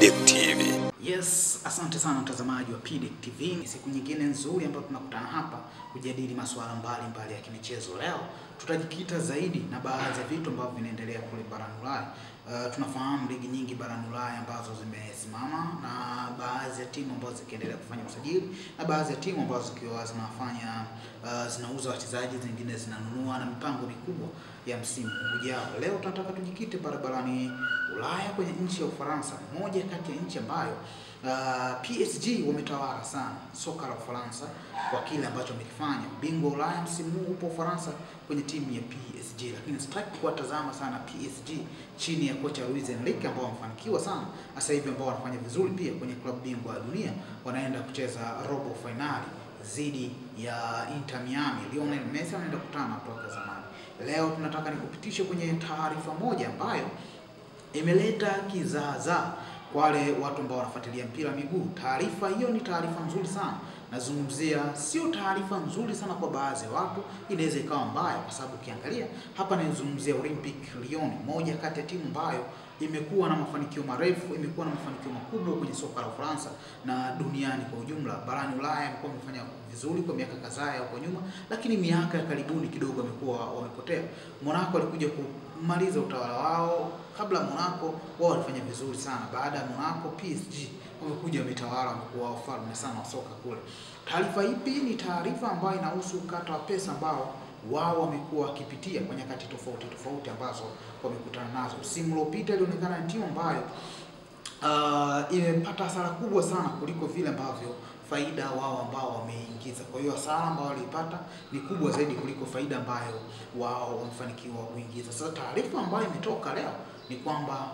PDEC TV. Yes, asante sana mtazamaji wa PDEC TV. Ni siku nyingine nzuri ambapo tunakutana hapa kujadili masuala mbalimbali ya kimichezo. Leo tutajikita zaidi na baadhi ya vitu ambavyo vinaendelea kule barani Ulaya. Tunafahamu ligi nyingi barani Ulaya ambazo zimesimama na baadhi ya timu ambazo zikiendelea kufanya usajili na baadhi ya timu ambazo zikiwa zinafanya zinauza wachezaji, zingine zinanunua na mipango mikubwa ya msimu ujao. Leo tunataka tujikite barani Ulaya kwenye nchi ya Ufaransa, moja kati ya nchi ambayo PSG wametawala sana soka la Ufaransa kwa kile ambacho wamekifanya. Bingwa Ulaya msimu huu upo Ufaransa kwenye timu ya PSG, lakini sitaki kuwatazama sana PSG chini ya kocha Luis Enrique ambao wamefanikiwa sana sasa hivi, ambao wanafanya vizuri pia kwenye klabu bingwa ya dunia. Wanaenda kucheza robo finali dhidi ya Inter Miami. Lionel Messi anaenda kukutana kutoka zamani. Leo tunataka nikupitishe kwenye taarifa moja ambayo imeleta kizaazaa kwa wale watu ambao wanafuatilia mpira wa miguu. Taarifa hiyo ni taarifa nzuri sana. Nazungumzia sio taarifa nzuri sana kwa baadhi ya watu, inaweza ikawa mbaya kwa sababu ukiangalia hapa nazungumzia Olympique Lyon, moja kati ya timu ambayo imekuwa na mafanikio marefu, imekuwa na mafanikio makubwa kwenye soka la Ufaransa na duniani kwa ujumla. Barani Ulaya imekuwa imefanya vizuri kwa miaka kadhaa huko nyuma, lakini miaka ya karibuni kidogo wamekuwa wamepotea. Monaco alikuja kumaliza utawala wao. Kabla Monaco wao walifanya vizuri sana. Baada ya Monaco, PSG wamekuja wametawala, wamekuwa wafalme sana wa soka kule. Taarifa ipi? Ni taarifa ambayo inahusu ukata wa pesa ambao wao wamekuwa wakipitia kwa nyakati tofauti ambazo wamekutana nazo. Msimu uliopita ilionekana ni timu ambayo imepata hasara kubwa sana kuliko vile ambavyo faida wao ambao wameingiza. Kwa hiyo hasara ambao walipata ni kubwa zaidi kuliko faida ambayo wao wamefanikiwa kuingiza. Sasa taarifa ambayo imetoka leo ni kwamba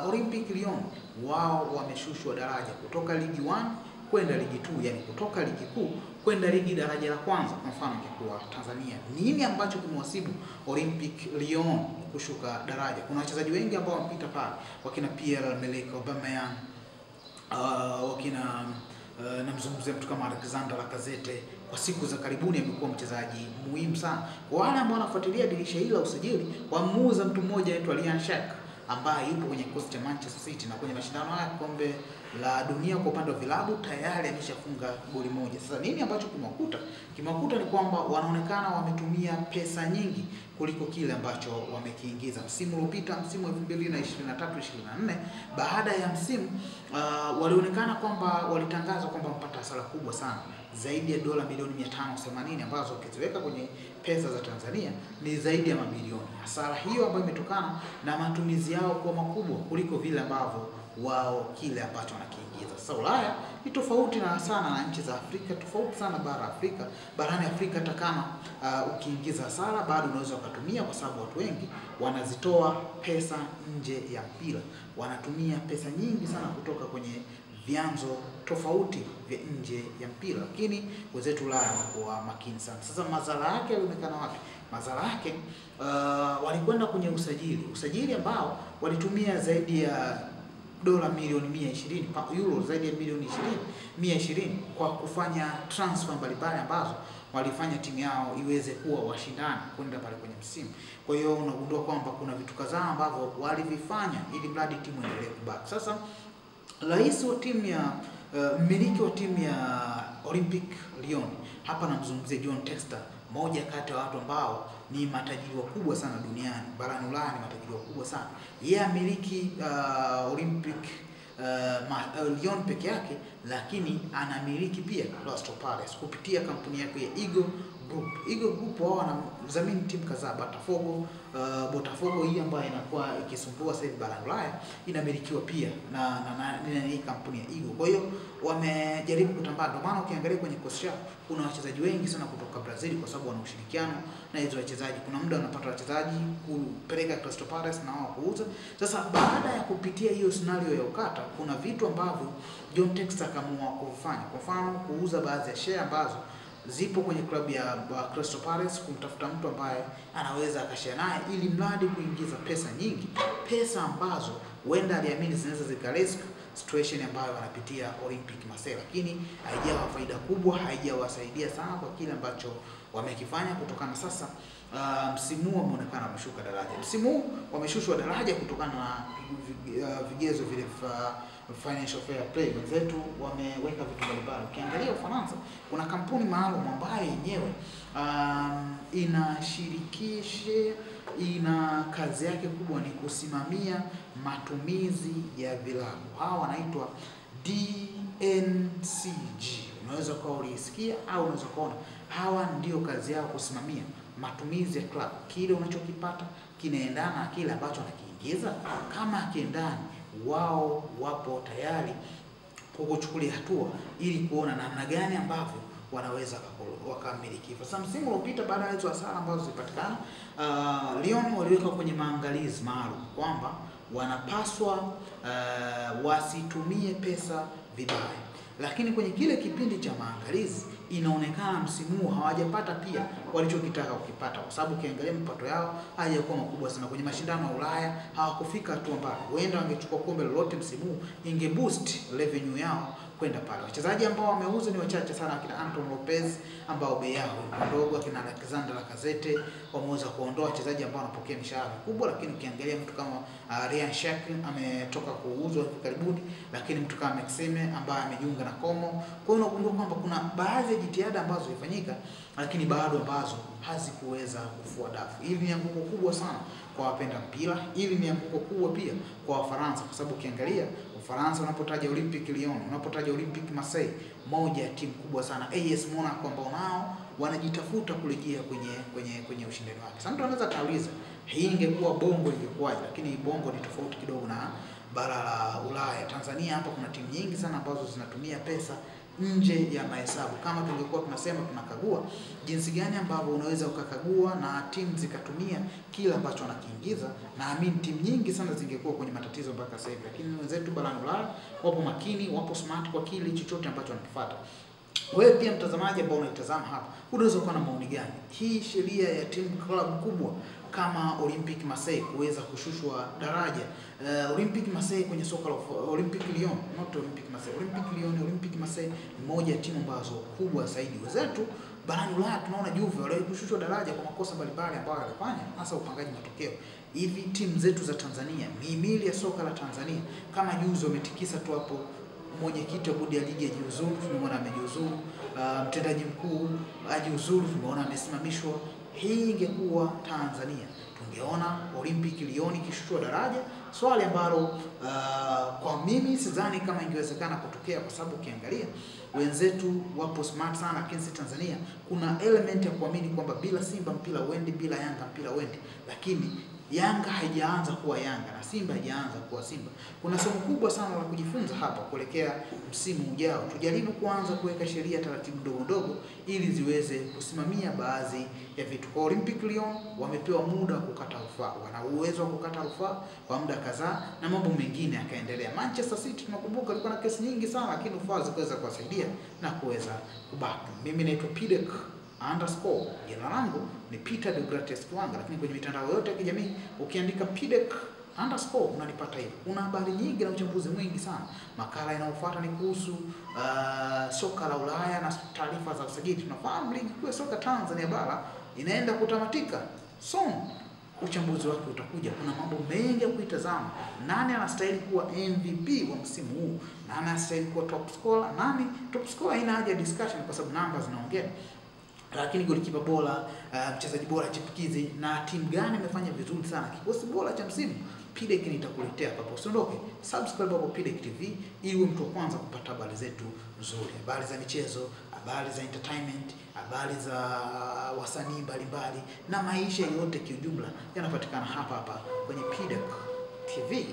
Olympique Lyon wao wameshushwa daraja kutoka ligi 1 kwenda ligi 2, yani kutoka ligi kuu kwenda ligi daraja la kwanza. Kwa mfano ingekuwa Tanzania, nini ambacho kimewasibu Olympique Lyon kushuka daraja? Kuna wachezaji wengi ambao wamepita pale, wakina Pierre-Emerick Aubameyang, wakina namzungumzia mtu kama Alexander Lacazette. Kwa siku za karibuni amekuwa mchezaji muhimu sana. Kwa wale ambao wanafuatilia dirisha hili la usajili, wamuuza mtu mmoja anaitwa Ryan Cherki ambaye yupo kwenye kikosi cha Manchester City, na kwenye mashindano haya kombe la dunia kwa upande wa vilabu tayari ameshafunga goli moja. Sasa nini ambacho kimewakuta ni kwamba wanaonekana wametumia pesa nyingi kuliko kile ambacho wamekiingiza. Msimu uliopita, msimu wa 2023-24, baada ya msimu walionekana kwamba walitangaza kwamba mpata hasara kubwa sana, zaidi ya dola milioni 580 ambazo ukiziweka kwenye pesa za Tanzania ni zaidi ya mabilioni. Hasara hiyo ambayo imetokana na matumizi yao kwa makubwa kuliko vile ambavyo wao kile ambacho wanakiingiza. Sasa Ulaya ni tofauti sana na nchi za Afrika, tofauti sana Afrika. Barani Afrika hata kama ukiingiza hasara bado unaweza kutumia, kwa sababu watu wengi wanazitoa pesa nje ya mpira. Wanatumia pesa nyingi sana kutoka kwenye vyanzo tofauti vya nje ya mpira, lakini wenzetu Ulaya wanakuwa makini sana. Sasa madhara yake yalionekana wapi? Madhara yake walikwenda kwenye usajili ambao walitumia zaidi ya dola milioni 120, euro zaidi ya milioni 120 kwa kufanya transfer mbalimbali ambazo walifanya timu yao iweze kuwa washindani kwenda pale kwenye msimu. Kwa hiyo unagundua kwamba kuna vitu kadhaa ambavyo walivifanya ili mradi timu iendelee kubaki. Sasa rais wa timu ya mmiliki wa timu ya Olympique Lyon, hapa namzungumzia John Textor, moja kati ya watu ambao ni matajiri wakubwa sana duniani. Barani Ulaya ni matajiri wakubwa sana. Yeye amiliki Olympique Lyon peke yake, lakini anamiliki pia Crystal Palace kupitia kampuni yake ya Eagle Group. Eagle Group wao wanadhamini timu kadhaa. Botafogo hii ambayo inakuwa ikisumbua sasa hivi barani Ulaya inamilikiwa pia na hii kampuni ya Eagle. Kwa hiyo wamejaribu kutambaa. Ndio maana ukiangalia kwenye kosi yao kuna wachezaji wengi sana kutoka Brazil, kwa sababu wana ushirikiano na hizo wachezaji. Kuna muda wanapata wachezaji kupeleka Crystal Palace na wao kuuza. Sasa baada ya kupitia hiyo scenario ya ukata, kuna vitu ambavyo John Textor akaamua kufanya. Kwa mfano kuuza baadhi ya share ambazo zipo kwenye klabu ya Crystal Palace, kumtafuta mtu ambaye anaweza akashare naye ili mradi kuingiza pesa nyingi, pesa ambazo huenda aliamini zinaweza zikarisk situation ambayo wanapitia Olympique Marseille, lakini haijawa faida kubwa, haijawasaidia sana kwa kile ambacho wamekifanya. Kutokana sasa msimu huu wameonekana wameshuka daraja. Msimu huu wameshushwa daraja kutokana na vigezo vile financial fair play. Wenzetu wameweka vitu mbalimbali. Ukiangalia Ufaransa kuna kampuni maalum ambayo yenyewe ina kazi yake kubwa ni kusimamia matumizi ya vilabu. Hawa wanaitwa DNCG. Unaweza kuwa ulisikia au unaweza kuona. Hawa ndio kazi yao kusimamia matumizi ya club. Kile unachokipata kinaendana na kile ambacho anakiingiza. Kama hakiendani, wao wapo tayari kuchukulia hatua ili kuona namna gani ambavyo wanaweza wakamiliki. Sasa msimu uliopita baada ya hizo hasara ambazo zilipatikana, Lyon waliweka kwenye maangalizi maalum kwamba wanapaswa wasitumie pesa vibaya. Lakini kwenye kile kipindi cha maangalizi inaonekana msimu huu hawajapata pia walichokitaka kukipata, kwa sababu ukiangalia mapato yao hayakuwa makubwa sana. Kwenye mashindano ya Ulaya hawakufika hatua mbaya. Huenda wangechukua kombe lolote msimu huu, inge boost revenue yao kwenda pale. Wachezaji ambao wameuza ni wachache sana, akina Anton Lopez ambao bei yao ndogo, akina Alexander Lacazette wameweza kuondoa wachezaji ambao wanapokea mishahara mikubwa. Lakini ukiangalia mtu kama Ryan Shaq ametoka kuuzwa hivi karibuni, lakini mtu kama Maxime ambaye amejiunga na Como. Kwa hiyo unagundua kwamba kuna baadhi ya jitihada ambazo zilifanyika, lakini bado ambazo hazikuweza kufua dafu. Hili ni anguko kubwa sana kwa wapenda mpira. Hili ni anguko kubwa pia kwa Wafaransa, kwa sababu ukiangalia Ufaransa unapotaja Olympique Lyon, unapotaja Olympique Marseille, moja ya timu kubwa sana, AS Monaco ambao nao wanajitafuta kurejea kwenye ushindani wake. Sasa mtu anaweza kauliza, hii ingekuwa Bongo ingekuwaje? Lakini Bongo ni tofauti kidogo na bara la Ulaya. Tanzania hapa kuna timu nyingi sana ambazo zinatumia pesa nje ya mahesabu. Kama tungekuwa tunasema tunakagua jinsi gani ambavyo unaweza ukakagua na timu zikatumia kila ambacho wanakiingiza, naamini timu nyingi sana zingekuwa kwenye matatizo mpaka sasa hivi. Lakini wenzetu barani Ulaya wapo makini, wapo smart kwa kile chochote ambacho wanakifuata. Wewe pia mtazamaji ambao unaitazama hapa, unaweza kuwa na maoni gani? Hii sheria ya timu club kubwa kama Olympique Marseille kuweza kushushwa daraja. Olympique Marseille kwenye soka la Olympique Lyon, not Olympique Marseille, Olympique Lyon, Olympique Marseille ni moja ya timu ambazo kubwa zaidi. Wenzetu barani Ulaya tunaona Juve wale kushushwa daraja kwa makosa mbalimbali ambayo walifanya, hasa upangaji matokeo. Hivi timu zetu za Tanzania, mihimili ya soka la Tanzania, kama juzi wametikisa tu hapo mwenyekiti wa bodi ya ligi ajiuzuru, tumeona amejiuzuru, mtendaji mkuu ajiuzuru, tumeona amesimamishwa. Hii ingekuwa Tanzania, tungeona Olympique Lyon ikishushwa daraja, swali ambalo kwa mimi sidhani kama ingewezekana kutokea, kwa sababu ukiangalia wenzetu wapo smart sana. Lakini Tanzania kuna element ya kuamini kwamba bila Simba mpira uendi, bila Yanga mpira uendi. Lakini Yanga haijaanza kuwa Yanga na Simba haijaanza kuwa Simba. Kuna somo kubwa sana la kujifunza hapa kuelekea msimu ujao. Tujaribu kuanza kuweka sheria taratibu ndogo ndogo ili ziweze kusimamia baadhi ya vitu. Kwa Olympique Lyon wamepewa muda wa kukata rufaa. Wana uwezo wa kukata rufaa kwa muda kadhaa na mambo mengine yakaendelea. Manchester City tunakumbuka alikuwa na kesi nyingi sana, lakini rufaa zikaweza kuwasaidia na kuweza kubaki. Mimi naitwa Pidek _ jina langu ni Peter Deogratias Kiwanga, lakini kwenye mitandao yote ya kijamii ukiandika Pidek _ unanipata hivi. Kuna habari nyingi na uchambuzi mwingi sana. Makala inayofuata ni kuhusu soka la Ulaya na taarifa za usajili. Tunafahamu ligi kuu ya soka Tanzania bara inaenda kutamatika soon. Uchambuzi wake utakuja. Kuna mambo mengi ya kuitazama. Nani anastahili kuwa MVP wa msimu huu? Nani anastahili kuwa top scorer? Nani top scorer? Haina haja discussion kwa sababu namba zinaongea. Lakini golikipa bora, mchezaji bora chipukizi, na timu gani imefanya vizuri sana, kikosi bora cha msimu, Pidek nitakuletea hapo. Usiondoke, subscribe hapo Pidek TV ili uwe mtu wa kwanza kupata habari zetu nzuri, habari za michezo, habari za entertainment, habari za wasanii mbalimbali na maisha yote kiujumla yanapatikana hapa hapa kwenye Pidek TV.